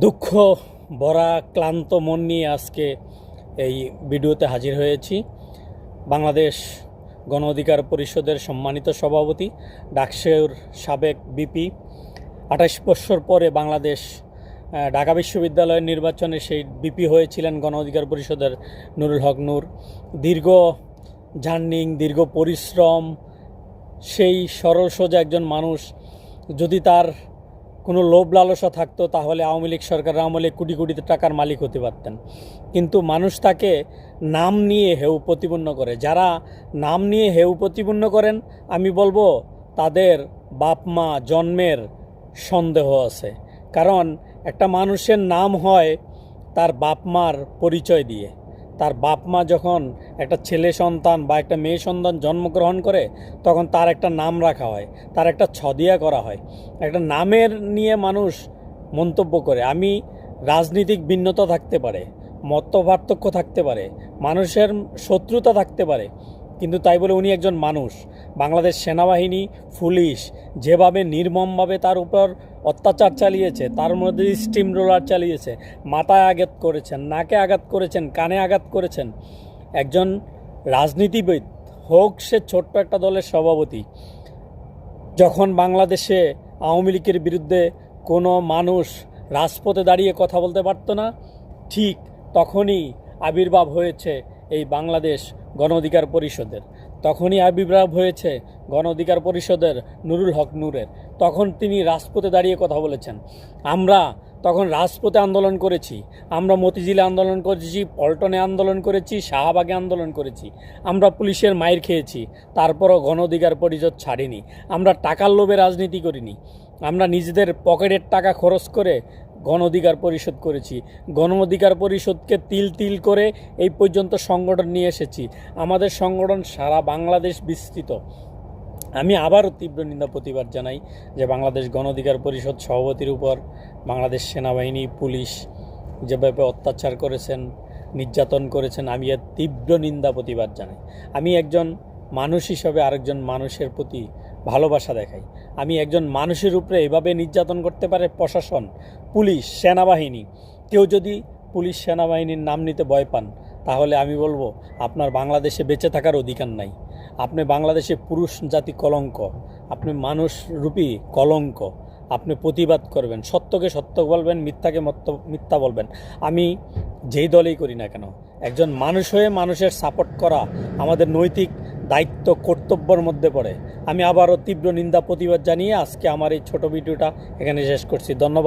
দুঃখ ভরা ক্লান্ত মন নিয়ে আজকে এই ভিডিওতে হাজির হয়েছি। বাংলাদেশ গণ অধিকার পরিষদের সম্মানিত সভাপতি, ডাকসুর সাবেক বিপি, ২৮ বছর পরে বাংলাদেশ ঢাকা বিশ্ববিদ্যালয়ের নির্বাচনে সেই বিপি হয়েছিলেন গণ অধিকার পরিষদের নুরুল হক নূর। দীর্ঘ জার্নিং, দীর্ঘ পরিশ্রম, সেই সরল সোজা একজন মানুষ। যদি তার কোনো লোভ লালসা থাকতো তাহলে আওয়ামী লীগ সরকার আমলে কোটি কোটি টাকার মালিক হতে পারতেন। কিন্তু মানুষ তাকে নাম নিয়ে হেউ প্রতিপন্ন করে। যারা নাম নিয়ে হেউ প্রতিপন্ন করেন, আমি বলবো তাদের বাপ মা জন্মের সন্দেহ আছে। কারণ একটা মানুষের নাম হয় তার বাপ মার পরিচয় দিয়ে। তার বাপ মা যখন একটা ছেলে সন্তান বা একটা মেয়ে সন্তান জন্মগ্রহণ করে, তখন তার একটা নাম রাখা হয়, তার একটা ছদিয়া করা হয়। একটা নামের নিয়ে মানুষ মন্তব্য করে। আমি রাজনীতিক ভিন্নতা থাকতে পারে, মত পার্থক্য থাকতে পারে, মানুষের শত্রুতা থাকতে পারে, কিন্তু তাই বলে উনি একজন মানুষ। বাংলাদেশ সেনাবাহিনী, পুলিশ যেভাবে নির্মমভাবে তার উপর অত্যাচার চালিয়েছে, তার মধ্যে স্টিম রোলার চালিয়েছে, মাথায় আঘাত করেছেন, নাকে আঘাত করেছেন, কানে আঘাত করেছেন। একজন রাজনীতিবিদ হোক, সে ছোট্ট একটা দলের সভাপতি, যখন বাংলাদেশে আওয়ামী লীগের বিরুদ্ধে কোনো মানুষ রাজপথে দাঁড়িয়ে কথা বলতে পারতো না, ঠিক তখনই আবির্ভাব হয়েছে এই বাংলাদেশ গণ অধিকার পরিষদের। তখনই আবির্ভাব হয়েছে গণ অধিকার পরিষদের নুরুল হক নূরের। তখন তিনি রাজপথে দাঁড়িয়ে কথা বলেছেন। আমরা তখন রাজপথে আন্দোলন করেছি, আমরা মতিঝিলে আন্দোলন করেছি, পল্টনে আন্দোলন করেছি, শাহবাগে আন্দোলন করেছি, আমরা পুলিশের মাইর খেয়েছি, তারপরও গণ অধিকার পরিষদ ছাড়িনি। আমরা টাকার লোভে রাজনীতি করিনি, আমরা নিজেদের পকেটের টাকা খরচ করে গণ অধিকার পরিষদ করেছি। গণ অধিকার পরিষদকে তিল তিল করে এই পর্যন্ত সংগঠন নিয়ে এসেছি। আমাদের সংগঠন সারা বাংলাদেশ বিস্তৃত। আমি আবারও তীব্র নিন্দা প্রতিবাদ জানাই যে বাংলাদেশ গণ অধিকার পরিষদ সভাপতির উপর বাংলাদেশ সেনাবাহিনী, পুলিশ যেভাবে অত্যাচার করেছেন, নির্যাতন করেছেন, আমি এর তীব্র নিন্দা প্রতিবাদ জানাই। আমি একজন মানুষ হিসাবে আরেকজন মানুষের প্রতি ভালোবাসা দেখাই। আমি একজন মানুষের উপরে এভাবে নির্যাতন করতে পারে প্রশাসন, পুলিশ, সেনাবাহিনী। কেউ যদি পুলিশ সেনাবাহিনীর নাম নিতে ভয় পান, তাহলে আমি বলবো আপনার বাংলাদেশে বেঁচে থাকার অধিকার নাই। আপনি বাংলাদেশে পুরুষ জাতি কলঙ্ক, আপনি মানুষরূপী কলঙ্ক। আপনি প্রতিবাদ করবেন, সত্যকে সত্য বলবেন, মিথ্যাকে মিথ্যা বলবেন। আমি যেই দলেই করি না কেন, একজন মানুষ হয়ে মানুষের সাপোর্ট করা আমাদের নৈতিক দায়িত্ব, কর্তব্যের মধ্যে পড়ে। আমি আবারও তীব্র নিন্দা প্রতিবাদ জানিয়ে আজকে আমার এই ছোট ভিডিওটা এখানে শেষ করছি। ধন্যবাদ।